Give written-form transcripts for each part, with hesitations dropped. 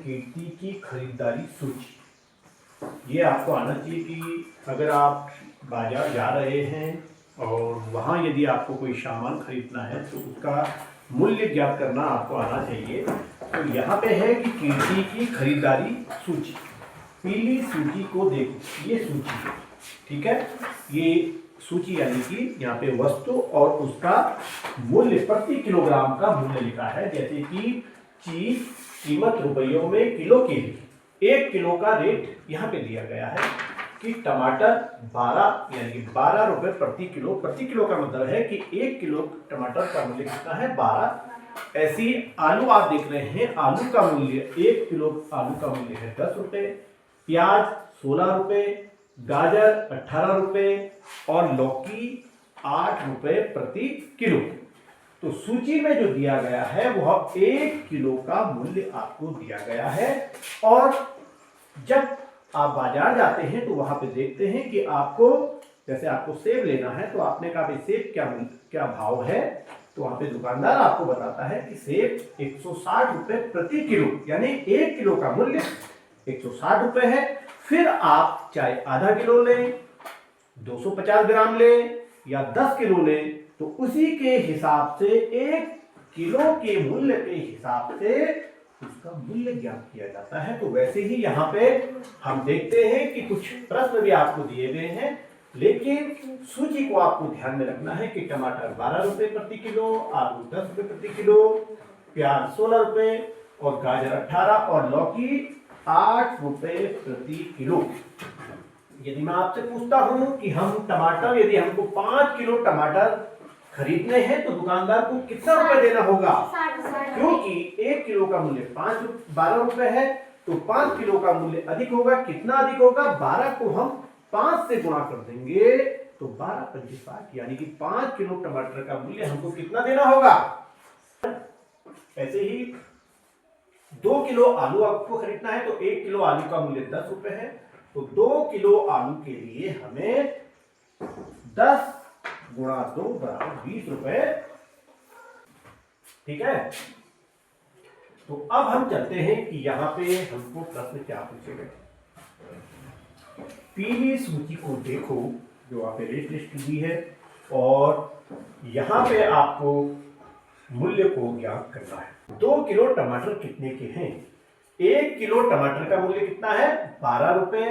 कीर्ति की खरीदारी सूची। ये आपको आना चाहिए कि अगर आप बाजार जा रहे हैं और वहाँ यदि आपको कोई सामान खरीदना है तो उसका मूल्य ज्ञात करना आपको आना चाहिए। तो यहाँ पे है कि कीर्ति की खरीदारी सूची, पीली सूची को देखो, ये सूची है, ठीक है। ये सूची यानी कि यहाँ पे वस्तु और उसका मूल्य, प्रति किलोग्राम का मूल्य लिखा है। जैसे कि चीज कीमत रुपयों में किलो के लिए 1 किलो का रेट यहाँ पे दिया गया है कि टमाटर 12 यानी कि 12 रुपए प्रति किलो। प्रति किलो का मतलब है कि 1 किलो टमाटर का मूल्य कितना है, 12। ऐसी आलू आप देख रहे हैं, आलू का मूल्य 1 किलो आलू का मूल्य है 10 रुपए, प्याज 16 रुपए, गाजर 18 रुपए और लौकी 8 रुपए प्रति किलो। तो सूची में जो दिया गया है वह 1 किलो का मूल्य आपको दिया गया है। और जब आप बाजार जाते हैं तो वहां पे देखते हैं कि आपको, जैसे आपको सेब लेना है तो आपने कहा भाई सेब क्या भाव है, तो वहां पे दुकानदार आपको बताता है कि सेब 160 रुपए प्रति किलो, यानी 1 किलो का मूल्य 160 रुपए है। फिर आप चाहे आधा किलो लें, 250 ग्राम लें या 10 किलो लें, तो उसी के हिसाब से 1 किलो के मूल्य के हिसाब से उसका मूल्य ज्ञात किया जाता है। तो वैसे ही यहाँ पे हम देखते हैं कि कुछ प्रश्न भी आपको दिए गए हैं, लेकिन सूची को आपको ध्यान में रखना है कि टमाटर 12 रुपए प्रति किलो, आलू 10 रुपए प्रति किलो, प्याज 16 रुपए और गाजर 18 और लौकी 8 रुपए प्रति किलो। यदि मैं आपसे पूछता हूं कि हम टमाटर, यदि हमको 5 किलो टमाटर खरीदने हैं तो दुकानदार को कितना रुपए देना होगा, क्योंकि 1 किलो का मूल्य 12 रुपए है, तो 5 किलो का मूल्य अधिक होगा। कितना अधिक होगा, 12 को हम 5 से गुणा कर देंगे तो 12 पंजे 60, यानी कि 5 किलो टमाटर का मूल्य हमको कितना देना होगा। ऐसे ही 2 किलो आलू आपको खरीदना है तो 1 किलो आलू का मूल्य 10 रुपए है, तो 2 किलो आलू के लिए हमें 10 गुणा 2 बराबर 20 रुपए, ठीक है। तो अब हम चलते हैं कि यहां पे हमको प्रश्न क्या पूछे गए। पीली सूची को देखो जो आप रेट लिस्ट दी है, और यहां पे आपको मूल्य को ज्ञात करना है। 2 किलो टमाटर कितने के हैं, 1 किलो टमाटर का मूल्य कितना है, 12 रुपए,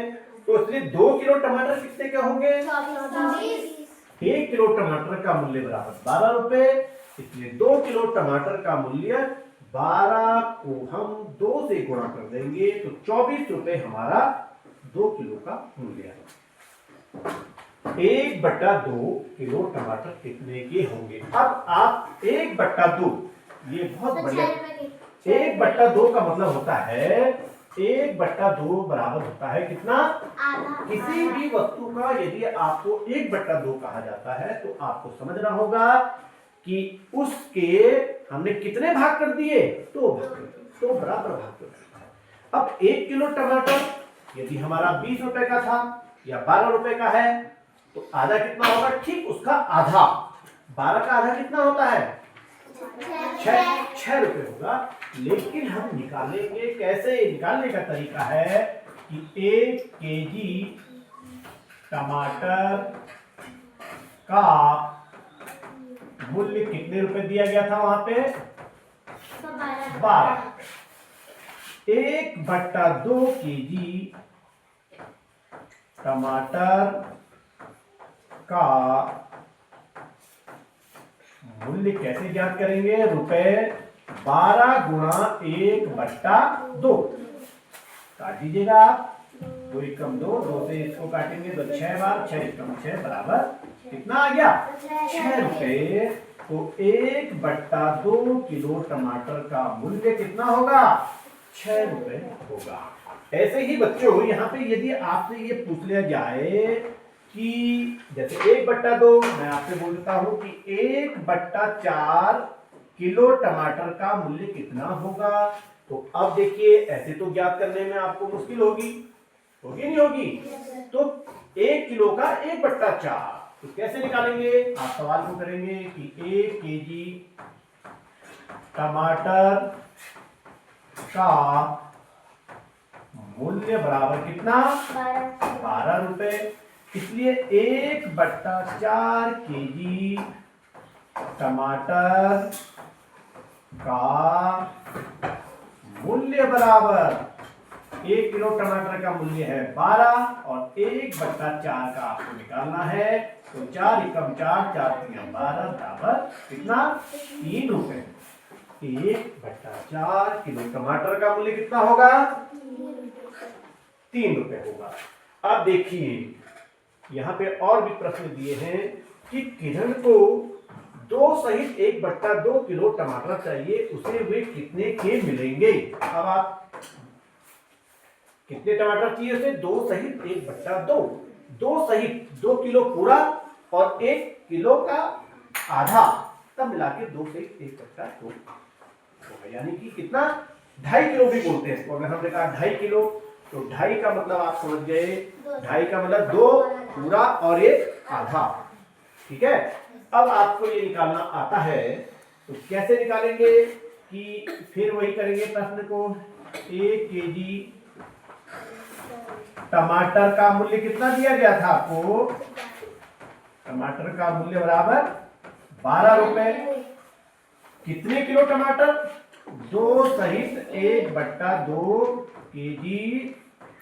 तो इसलिए 2 किलो टमाटर कितने के होंगे, 1 किलो टमाटर का मूल्य बराबर 12 रुपए, इसलिए 2 किलो टमाटर का मूल्य 12 को हम 2 से गुणा कर देंगे तो 24 रुपए हमारा 2 किलो का मूल्य है। 1/2 किलो टमाटर कितने के होंगे। अब आप 1/2, ये बहुत बढ़िया, 1/2 का मतलब होता है 1/2 बराबर होता है कितना, किसी भी वस्तु का यदि आपको 1/2 कहा जाता है तो आपको समझना होगा कि उसके हमने कितने भाग कर दिए, तो बराबर भाग कर दिए। अब 1 किलो टमाटर यदि हमारा 20 रुपए का था या 12 रुपए का है तो आधा कितना होगा, ठीक उसका आधा, 12 का आधा कितना होता है, 6 रुपए होगा। लेकिन हम निकालेंगे कैसे, निकालने का तरीका है कि 1 केजी टमाटर का मूल्य कितने रुपए दिया गया था वहां पे, 12। 1/2 केजी टमाटर का मूल्य कैसे ज्ञात करेंगे, रुपए 12 गुणा 1/2, काट दीजिएगा आप, 2 एकम 2, 2 से इसको काटेंगे तो 6 बार, 6 एकम 6 बराबर कितना आ गया, 6 रुपए। तो 1/2 किलो टमाटर का मूल्य कितना होगा, 6 रुपए होगा। ऐसे ही बच्चों यहाँ पे यदि आपसे ये पूछ लिया जाए कि जैसे 1/2, मैं आपसे बोलता हूं कि 1/4 किलो टमाटर का मूल्य कितना होगा, तो अब देखिए ऐसे तो ज्ञात करने में आपको मुश्किल होगी नहीं होगी, तो 1 किलो का 1/4 तो कैसे निकालेंगे, आप सवाल को करेंगे कि 1 केजी टमाटर का मूल्य बराबर कितना 12 रुपए। इसलिए 1/4 केजी टमाटर का मूल्य बराबर 1 किलो टमाटर का मूल्य है 12 और 1/4 का आपको निकालना है। तो 4 एकम 4, 4 तिया 12 बराबर कितना 3 रुपए। 1/4 किलो टमाटर का मूल्य कितना होगा 3 रुपए होगा। अब देखिए यहाँ पे और भी प्रश्न दिए हैं कि किरण को 2 सहित 1/2 किलो टमाटर चाहिए, उसे वे कितने के मिलेंगे। अब आप कितने टमाटर चाहिए उसे 2 सहित 1/2, 2 सहित 2 किलो पूरा और 1 किलो का आधा, तब मिला के 2 सहित 1/2 होगा। यानी कि कितना 2.5 किलो भी बोलते हैं इसको। अगर हमने कहा 2.5 किलो तो 2.5 का मतलब आप समझ गए, 2.5 का मतलब 2 पूरा और 1 आधा। ठीक है। अब आपको ये निकालना आता है तो कैसे निकालेंगे कि फिर वही करेंगे प्रश्न को। 1 केजी टमाटर का मूल्य कितना दिया गया था आपको, टमाटर का मूल्य बराबर 12 रुपए। कितने किलो टमाटर 2 सहित 1/2 केजी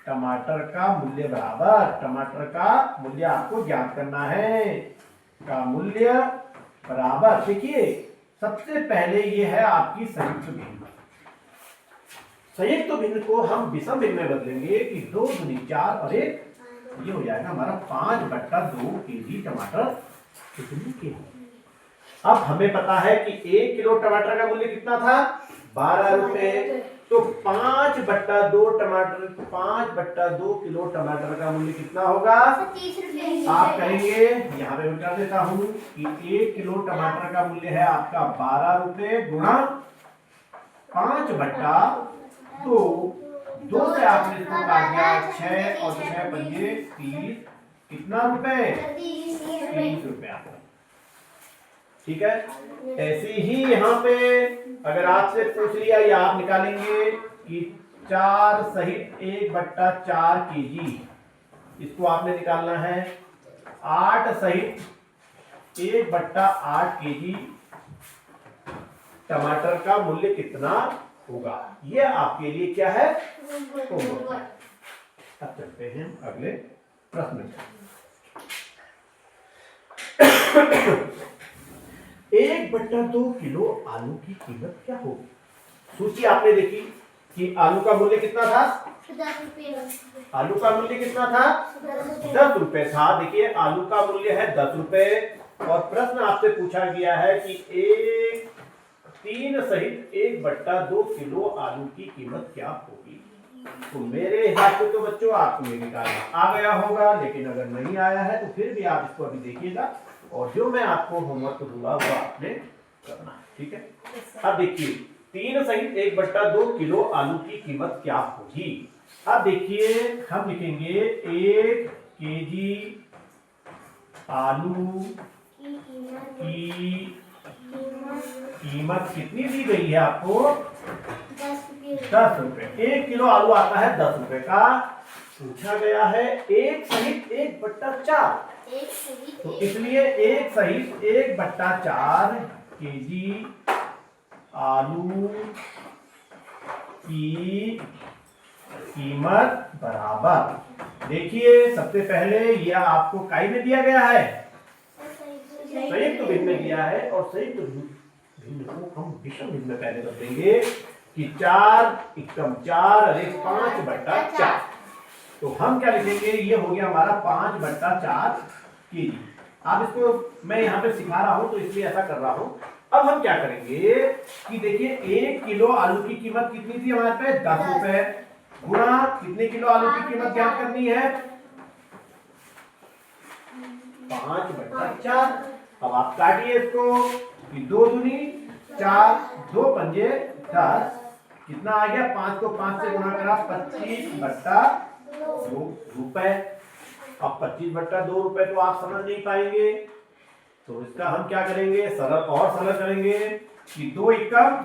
टमाटर का मूल्य बराबर, टमाटर का मूल्य आपको ज्ञात करना है, का मूल्य बराबर। देखिए सबसे पहले ये है आपकी संयुक्त भिन्न। संयुक्त भिन्न को हम विषम भिन्न में बदलेंगे कि 2 दूनी 4 और 1 ये हो जाएगा हमारा 5/2 केजी टमाटर कितने के। अब हमें पता है कि 1 किलो टमाटर का मूल्य कितना था 12 रुपए। तो 5/2 टमाटर, 5/2 किलो टमाटर का मूल्य कितना होगा 30 रुपए। आप कहेंगे यहाँ पे बता देता हूं कि 1 किलो टमाटर का मूल्य है आपका 12 रुपए गुणा 5/2, 2 से आपने इसको काट दिया 6 और 6 पंजे 30, कितना रुपए 30 रुपए। ठीक है। ऐसे ही यहाँ पे अगर आपसे पूछ लिया या आप निकालेंगे कि 4 सहित 1/4 केजी, इसको आपने निकालना है 8 सहित 1/8 केजी टमाटर का मूल्य कितना होगा। यह आपके लिए क्या है होगा। अब चलते हैं अगले प्रश्न में। 1/2 किलो आलू की कीमत क्या होगी। सूची आपने देखी कि आलू का मूल्य कितना था 10 रुपए। आलू का मूल्य कितना था 10 रुपए था। देखिए आलू का मूल्य है 10 रुपए और प्रश्न आपसे पूछा गया है कि 3 सहित 1/2 किलो आलू की कीमत क्या होगी। तो मेरे हिसाब से तो बच्चों आपको ये निकालना आ गया होगा, लेकिन अगर नहीं आया है तो फिर भी आप इसको अभी देखिएगा और जो मैं आपको होमवर्क दूंगा वो आपने करना है। ठीक है। अब देखिए 3 सहित 1/2 किलो आलू की कीमत क्या होगी। अब देखिए हम लिखेंगे 1 केजी आलू की कीमत कितनी दी गई है आपको 10 रुपए। 1 किलो आलू आता है 10 रुपए का। पूछा गया है 1 सहित 1/4, तो इसलिए 1 सहित 1/4 केजी आलू की कीमत बराबर। देखिए सबसे पहले यह आपको काई में दिया गया है संयुक्त भिन्न में दिया है और संयुक्त भिन्न को हम विषम भिन्न में पहले बदलेंगे कि 4 एकम 4 और 1 5/4। तो हम क्या लिखेंगे ये हो गया हमारा 5/4 केजी। आप इसको मैं यहाँ पे सिखा रहा हूँ तो इसलिए ऐसा कर रहा हूँ। अब हम क्या करेंगे कि देखिए 1 किलो आलू की कीमत कितनी थी हमारे पे 10 रुपए गुणा कितने किलो आलू की कीमत ज्ञात करनी है 5/4। अब आप काटिए इसको कि 2 दूनी 4, 2 पंजे 10, कितना आ गया 5 को 5 से गुणा करा 25/2 रुपए। अब 25/2 रुपए तो आप समझ नहीं पाएंगे, तो इसका हम क्या करेंगे सरल और सरल करेंगे कि 2 एकम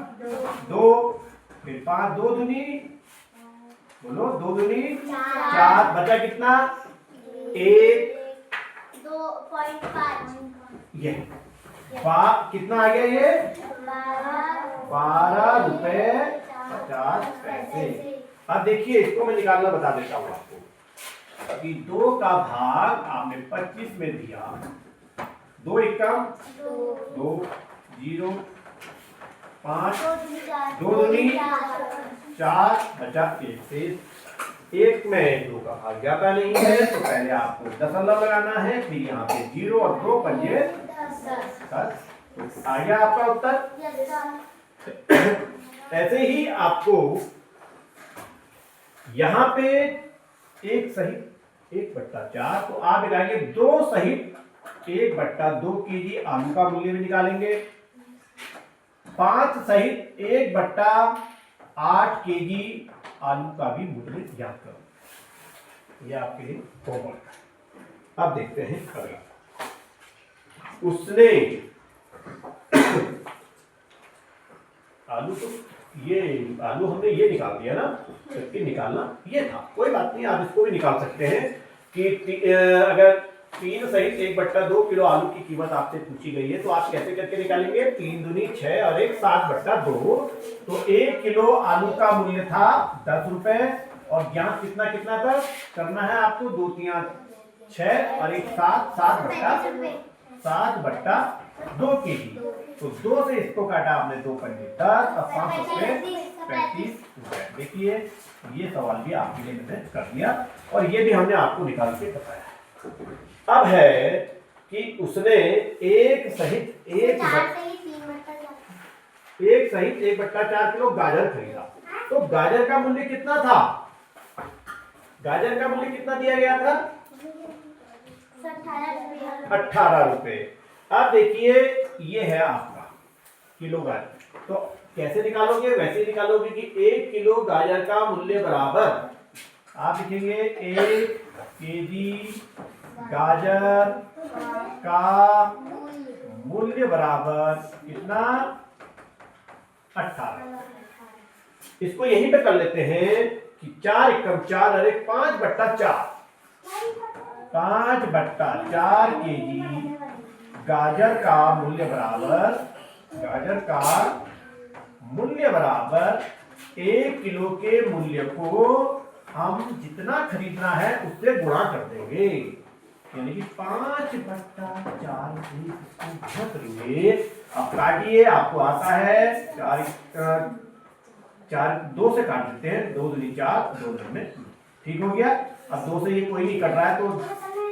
2, फिर 5 2 दूनी बोलो, 2 दूनी 4, बचा कितना? 1, 2.5 ये कितना आ गया ये? 12 रुपए 50 पैसे। अब देखिए, इसको मैं निकालना बता देता हूँ आपको कि 2 का भाग आपने 25 में दिया, 2 एकम 2, 0, 5, 2 दूनी 4, बचा 1 से। 1 में 2 का भाग जाता नहीं है, तो पहले आपको दशमलव लगाना है, फिर यहाँ पे 0 और 2 पंजे 10। आ गया आपका उत्तर। ऐसे ही आपको यहाँ पे 1 सहित 1/4, तो आप लगाएंगे 2 सहित 1/2 केजी आलू का मूल्य भी निकालेंगे। 5 सहित 1/8 केजी आलू का भी मूल्य ज्ञात करो। यह आपके लिए होमवर्क है। अब देखते हैं अगला। उसने आलू, तो ये आलू हमने ये निकाल दिया ना, जबकि निकालना ये था, कोई बात नहीं, आप इसको भी निकाल सकते हैं कि अगर 3 सहित 1/2 किलो आलू की कीमत आपसे पूछी गई है, तो आप कैसे करके निकालेंगे? 3 दूनी 6 और 1 7/2। तो 1 किलो आलू का मूल्य था 10 रुपए, और ज्ञात कितना कितना था करना है आपको? 2 3 6 और 1 7, 7/2 केजी। तो 2 से इसको काटा आपने, 2 पंजे 10 और 5 रुपए 35 रुपए। देखिए, ये सवाल भी आपके लिए मैंने कर दिया, और ये भी हमने आपको निकाल के बताया। अब है कि उसने 1 सहित 1/4 किलो गाजर खरीदा। तो गाजर का मूल्य कितना था? गाजर का मूल्य कितना दिया गया था? 18 रुपए। अब देखिए, ये है आपका किलो गाजर, तो कैसे निकालोगे? वैसे निकालोगे कि 1 किलो गाजर का मूल्य बराबर, आप लिखेंगे 1 केजी गाजर का मूल्य बराबर कितना? 18। इसको यहीं पे कर लेते हैं कि 4 एकम 4 और 1 5/4, 5/4 केजी गाजर का मूल्य बराबर 1 किलो के मूल्य को हम जितना खरीदना है उससे गुणा कर देंगे, यानी कि 5/4 से इसको गुणा करेंगे। अब काटिए, आपको आता है 4 2 से काट देते हैं, 2 दूनी 4, 2 दूनी, ठीक हो गया। अब 2 से ये कोई नहीं कट रहा है, तो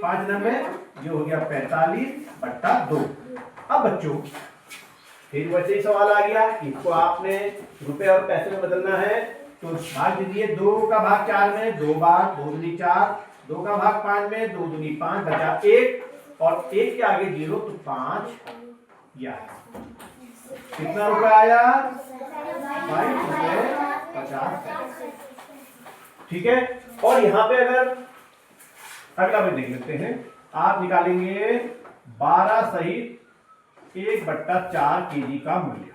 5 9 ये हो गया 45/2। अब बच्चों, फिर वैसे ही सवाल आ गया, इसको आपने रुपए और पैसे में बदलना है, तो भाग दीजिए। 2 का भाग 4 में 2 बार, 2 दूनी 4, 2 का भाग 5 में 2 दूनी 5, बचा 1, और 1 के आगे 0, तो 5। या कितना रुपए आया? 22 रुपए 50 पैसे। ठीक है। और यहाँ पे अगर अगला भी देख लेते हैं, आप निकालेंगे 12 सहित 1/4 केजी का मूल्य।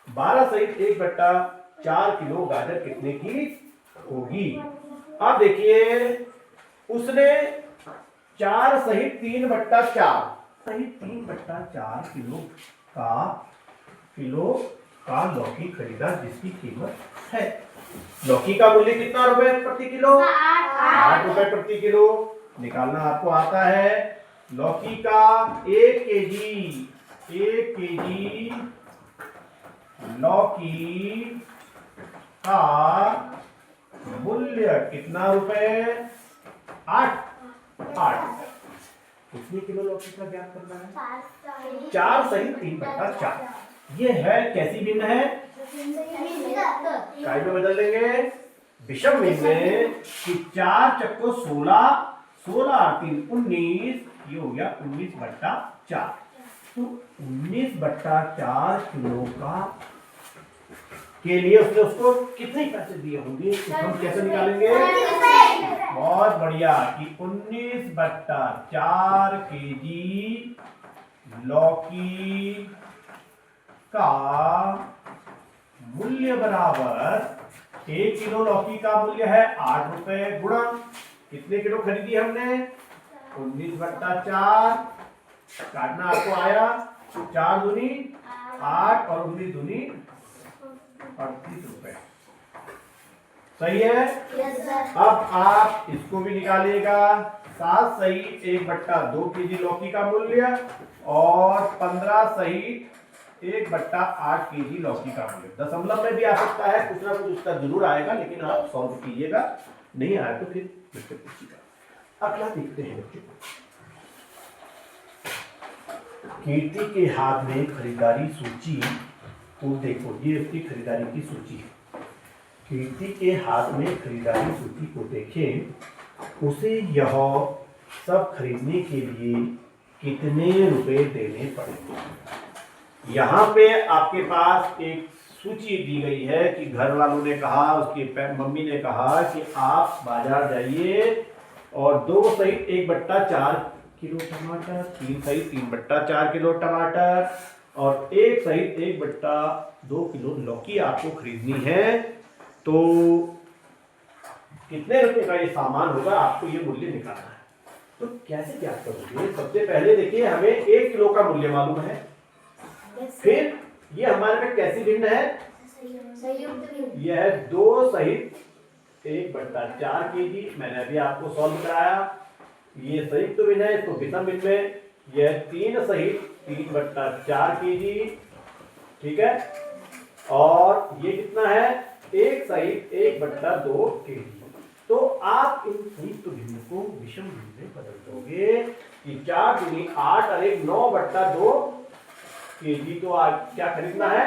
12 सहित 1/4 किलो गाजर कितने की होगी? अब देखिए, उसने 4 सहित 3/4 किलो का लौकी खरीदा, जिसकी कीमत है। लौकी का मूल्य कितना रुपए प्रति किलो? 8 रुपए प्रति किलो। निकालना आपको आता है। लौकी का 1 केजी लौकी का मूल्य कितना रुपए? 8। कितने किलो लौकी का ज्ञात करना है? 4 सहित 3/4। ये है कैसी भिन्न है? काय में बदल देंगे, विषम भिन्न में, कि 4 चक्को 16, 16 और 3 19, ये हो गया 19/4। तो 19/4 किलो का के लिए उसको कितने पैसे दिए होंगे? हम कैसे निकालेंगे? बहुत बढ़िया, कि 19/4 केजी लौकी का मूल्य बराबर 1 किलो लौकी का मूल्य है 8 रुपए गुणा कितने किलो खरीदी हमने 19/4 काटना आपको आया 4 दूनी 8 और 19 दूनी 38 रुपए। सही है। Yes sir. अब आप इसको भी निकालिएगा 7 सहित 1/2 केजी लौकी का मूल्य और 15 सहित 1/8 केजी लौकी का मूल्य। दशमलव में भी आ सकता है, कुछ ना कुछ उसका जरूर आएगा, लेकिन आप सॉल्व कीजिएगा, नहीं आया तो फिर मुझसे पूछिएगा। अगला देखते हैं बच्चों। कीर्ति के हाथ में खरीदारी सूची को देखो, ये उसकी खरीदारी की सूची है। कीर्ति के हाथ में खरीदारी सूची को देखें, उसे यह सब खरीदने के लिए कितने रुपए देने पड़ेंगे। यहाँ पे आपके पास एक सूची दी गई है कि घर वालों ने कहा, उसकी मम्मी ने कहा कि आप बाजार जाइए और 2 सहित 1/4 किलो टमाटर, 3 सहित 3/4 किलो टमाटर और 1 सहित 1/2 किलो लौकी आपको खरीदनी है। तो कितने रुपए का ये सामान होगा, आपको ये मूल्य निकालना है। तो कैसे क्या करोगे? सबसे पहले देखिए, हमें 1 किलो का मूल्य मालूम है, फिर ये हमारे में कैसी भिन्न है, संयुक्त भिन्न। यह है 2 सहित 1/4 केजी, मैंने अभी आपको सॉल्व कराया। ये संयुक्त भिन्न है, इसको विषम भिन्न में यह 3 सहित 3/4 केजी, ठीक है। और ये कितना है, 1 सहित 1/2 केजी। तो आप इन संयुक्त भिन्न को विषम भिन्न में बदल दोगे कि 4 दूनी 8 और 1 9/2 केजी। तो आज क्या खरीदना है,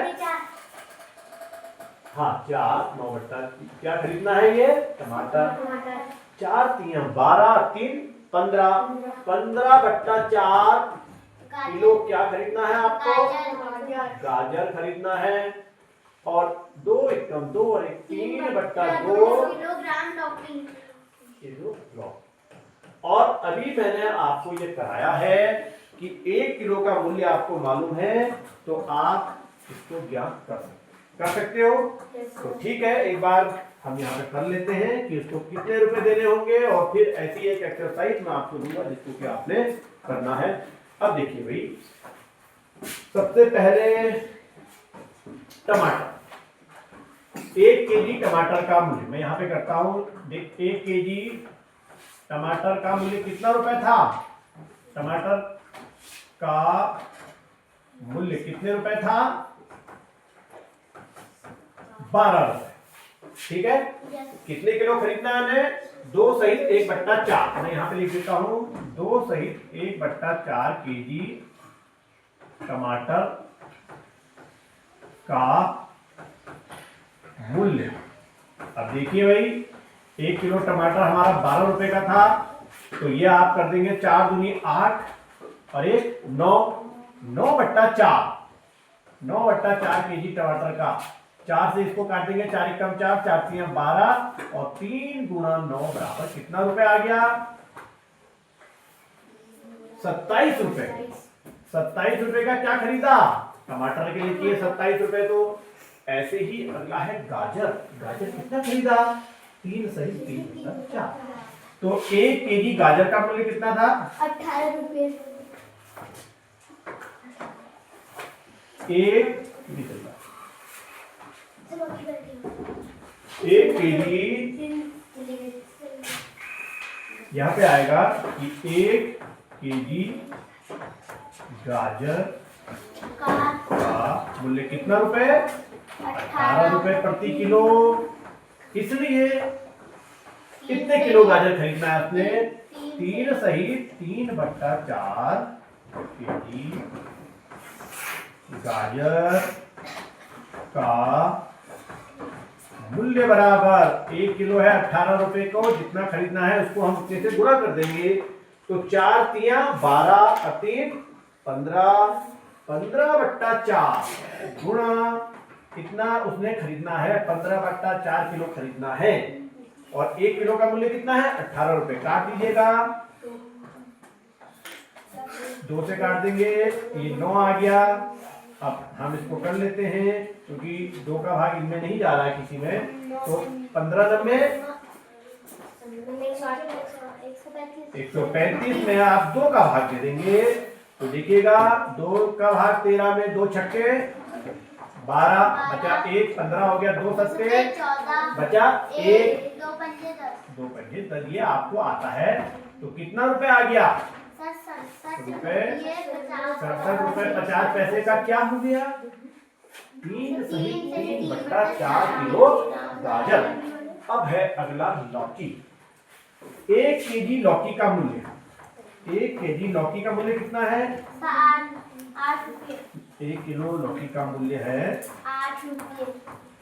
हाँ 4 9/, क्या खरीदना है, ये टमाटर। 4 3 12 3 15 15/4 किलो क्या खरीदना है आपको, गाजर खरीदना है। और 2 एकम 2 और 1 3/2 किलोग्राम लौकी। किलो लौकी। और अभी मैंने आपको ये कराया है कि 1 किलो का मूल्य आपको मालूम है, तो आप इसको ज्ञात कर सकते हो। तो ठीक है, एक बार हम यहाँ पे कर लेते हैं कि इसको कितने रुपए देने होंगे, और फिर ऐसी एक एक्सरसाइज मैं आपको दूंगा जिसको कि आपने करना है। अब देखिए भाई, सबसे पहले टमाटर, 1 केजी टमाटर का मूल्य मैं यहाँ पे करता हूं। 1 केजी टमाटर का मूल्य कितना रुपए था, टमाटर का मूल्य कितने रुपए था, 12 रुपए, ठीक है। कितने किलो खरीदना है हमें, 2 सहित 1/4, मैं यहाँ पे लिख देता हूं 2 सहित 1/4 केजी टमाटर का मूल्य। अब देखिए भाई, 1 किलो टमाटर हमारा 12 रुपए का था, तो ये आप कर देंगे 4 दूनी 8 और 1 9 9/4 9/4 केजी टमाटर का। 4 से इसको काट देंगे, 4 एकम 4 4 3 12 और 3 गुणा 9 बराबर कितना रुपए आ गया, 27 रुपए। 27 रुपए का क्या खरीदा, टमाटर के लिए चाहिए 27 रुपए। तो ऐसे ही अगला है गाजर। गाजर कितना खरीदा, 3 सहित 3/4। तो 1 केजी गाजर का मूल्य कितना था, 18 रुपए। 1 केजी, यहाँ पे आएगा कि 1 केजी गाजर का मूल्य कितना रुपए, 18 रुपए प्रति किलो। इसलिए कितने किलो गाजर खरीदना है आपने, 3 सहित 3/4 केजी गाजर का मूल्य बराबर 1 किलो है 18 रुपए को, जितना खरीदना है उसको हम उतने से गुणा कर देंगे। तो 4 3 12 और 3 15 15/4 गुणा कितना उसने खरीदना है, 15/4 किलो खरीदना है, और 1 किलो का मूल्य कितना है, 18 रुपए। काट दीजिएगा, 2 से काट देंगे, ये 9 आ गया, अब हम इसको कर लेते हैं क्योंकि 2 का भाग इनमें नहीं जा रहा है किसी में, तो 15 में 135 में आप 2 का भाग दे देंगे तो देखिएगा 2 का भाग 13 में 2 छक्के 12 बचा 1, 15 हो गया, 2 सत्ते बचा 1, 2 पंजे 10। ये आपको आता है तो कितना रुपए आ गया? 67 रुपए 50 पैसे का क्या हो गया? 3 सही 3/4 किलो गाजर। अब है अगला लौकी। 1 केजी लौकी का मूल्य, 1 केजी लौकी का मूल्य कितना है? 8 रुपये। 1 किलो लौकी का मूल्य है 8 रुपये।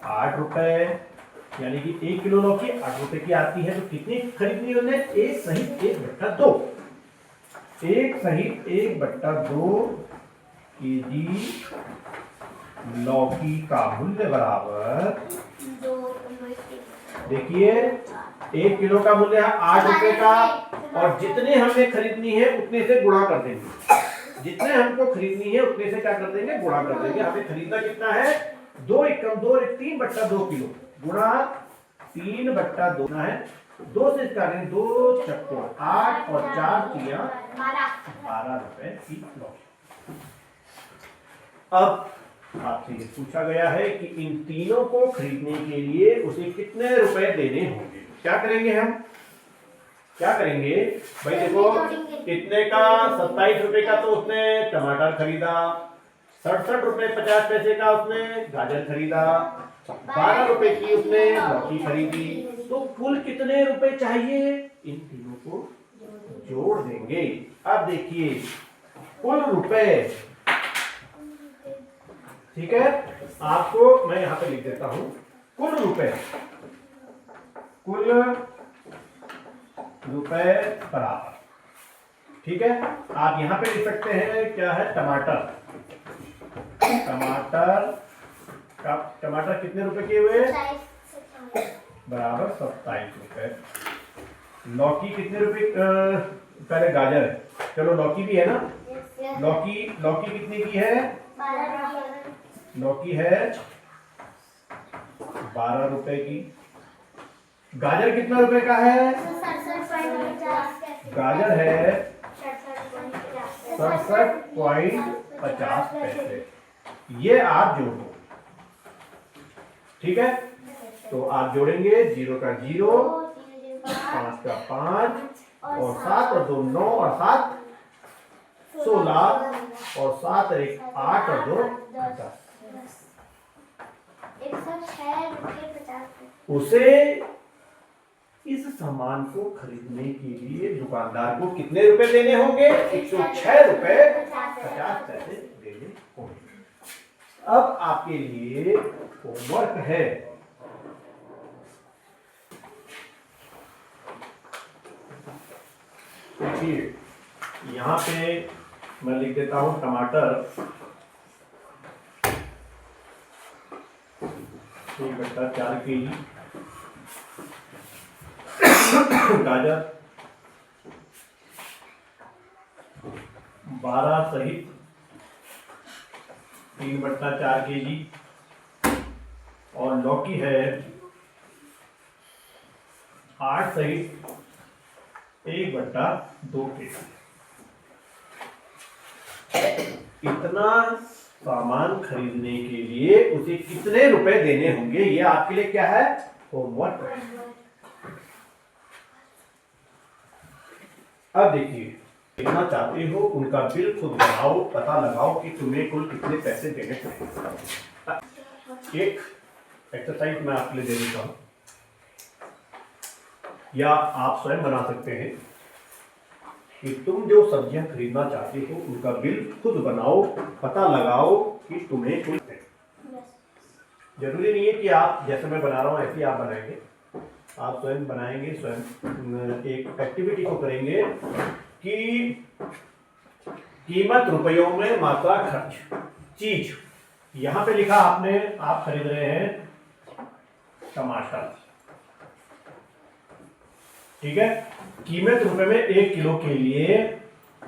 8 रुपए, यानी कि 1 किलो लौकी 8 रुपए की आती है। तो कितनी खरीदनी है उन्हें? 1 सहित 1/2, 1 सहित 1/2 केजी लौकी का मूल्य बराबर, देखिए 1 किलो का मूल्य है 8 रुपए का, और जितने हमें खरीदनी है उतने से गुणा कर देंगे। जितने हमको खरीदनी है उतने से क्या कर देंगे? गुणा कर देंगे। हमें खरीदना कितना है? 2 एकम 2 3/2 किलो गुणा 3/2 है। 2 से इसका 2 चक्कों 8 और 4 तिया 12 रुपए की लौकी। अब आपसे ये पूछा गया है कि इन तीनों को खरीदने के लिए उसे कितने रुपए देने होंगे। क्या करेंगे हम? क्या करेंगे भाई? देखो इतने का 27 रुपए का तो उसने टमाटर खरीदा, 67 रुपए 50 पैसे का उसने गाजर खरीदा, 12 रुपए की उसने लौकी खरीदी। तो कुल कितने रुपए चाहिए? इन तीनों को जोड़ देंगे। अब देखिए कुल रुपए, ठीक है, आपको मैं यहां पे लिख देता हूं कुल रुपए, कुल रुपए बराबर, ठीक है। आप यहां पे लिख सकते हैं क्या है? टमाटर, टमाटर कितने रुपए के हुए? बराबर 27 रुपए। लौकी कितने रुपए? पहले गाजर है, चलो लौकी भी है ना। लौकी कितने की है? लौकी है 12 रुपए की। गाजर कितना रुपए का है? गाजर है 67.50 पैसे। ये आप जोड़ो, ठीक है। तो आप जोड़ेंगे 0 का 0, 5 का 5, और 7 और 2 9, और 7 16, और 7 और 1 8, और 2 10। 106 रुपये 50। उसे इस सामान को खरीदने के लिए दुकानदार को कितने रुपए देने होंगे? 106 रुपए 50 पैसे देने होंगे। अब आपके लिए होमवर्क है, देखिए यहां पे मैं लिख देता हूं टमाटर 1/4 केजी, गाजर 12 सहित 3/4 केजी, और लौकी है 8 सहित 1/2 केजी। इतना सामान खरीदने के लिए उसे कितने रुपए देने होंगे? ये आपके लिए क्या है? होमवर्क है। अब देखिए, देखना चाहते हो उनका बिल खुद बनाओ, पता लगाओ कि तुम्हें कुल कितने पैसे देने चाहिए। एक एक्सरसाइज मैं आपके लिए दे देता हूं, या आप स्वयं बना सकते हैं कि तुम जो सब्जियां खरीदना चाहते हो उनका बिल खुद बनाओ, पता लगाओ कि तुम्हें कुल, जरूरी नहीं है कि आप जैसे मैं बना रहा हूं ऐसे आप बनाएंगे, आप स्वयं बनाएंगे, स्वयं एक एक्टिविटी को करेंगे कि कीमत रुपयों में मात्रा खर्च चीज। यहां पे लिखा आपने, आप खरीद रहे हैं टमाटर, ठीक है। कीमत रुपए में 1 किलो के लिए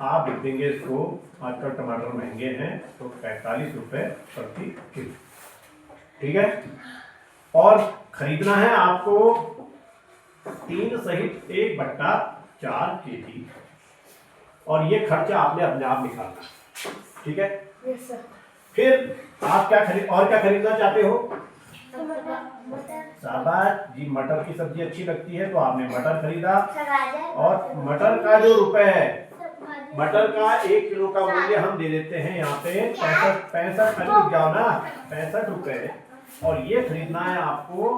आप लिख देंगे इसको, आजकल टमाटर महंगे हैं तो 45 रुपए प्रति किलो। ठीक है, और खरीदना है आपको 3 सहित 1/4 kg, और ये खर्चा आपने अपने आप निकालना है। ठीक है, यस सर। फिर आप क्या खरीदना चाहते हो? मटर। शाबाश जी, मटर की सब्जी अच्छी लगती है तो आपने मटर खरीदा। गाजर। और मटर का जो रुपए है, गाजर। मटर का 1 किलो का मूल्य हम दे देते हैं यहाँ पे 65 रुक जाओ ना, 65 रुपए। और ये खरीदना है आपको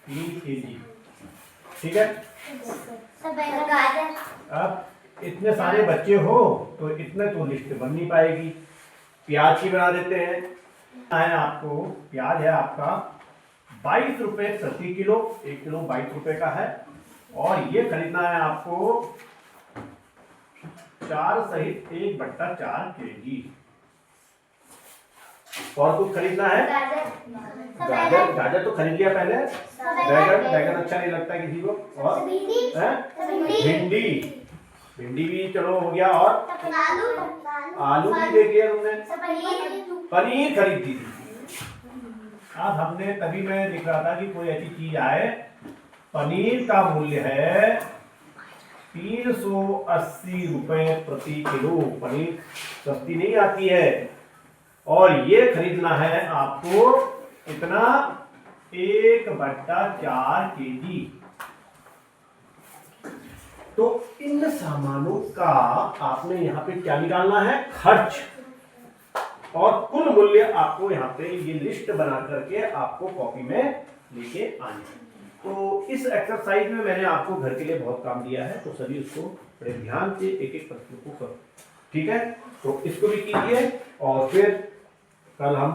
3 kg। ठीक है, गाजर। अब इतने सारे बच्चे हो तो इतने तो लिस्ट बन नहीं पाएगी। प्याज की बना देते हैं। है आपको प्याज है आपका 22 रुपए प्रति किलो, 1 किलो 22 रुपए का है। और ये खरीदना है आपको 4 सहित 1/4 kg। और कुछ खरीदना है? गाजर। गाजर तो खरीद लिया पहले। बैगन अच्छा नहीं लगता किसी को। और भिंडी, भिंडी भी चलो हो गया। और आलू भी देख लिया तुमने। पनीर खरीद दी थी। अब हमने, तभी मैं लिख रहा था कि कोई ऐसी चीज आए। पनीर का मूल्य है 380 रुपए प्रति किलो। पनीर सस्ती नहीं आती है। और ये खरीदना है आपको इतना 1/4 kg। तो इन सामानों का आपने यहाँ पे क्या निकालना है? खर्च। और कुल मूल्य आपको यहाँ पे ये लिस्ट बना करके आपको कॉपी में लेके आनी है। तो इस एक्सरसाइज में मैंने आपको घर के लिए बहुत काम दिया है, तो सभी उसको बड़े ध्यान से एक एक प्रश्न को करो। ठीक है, तो इसको भी कीजिए और फिर कल हम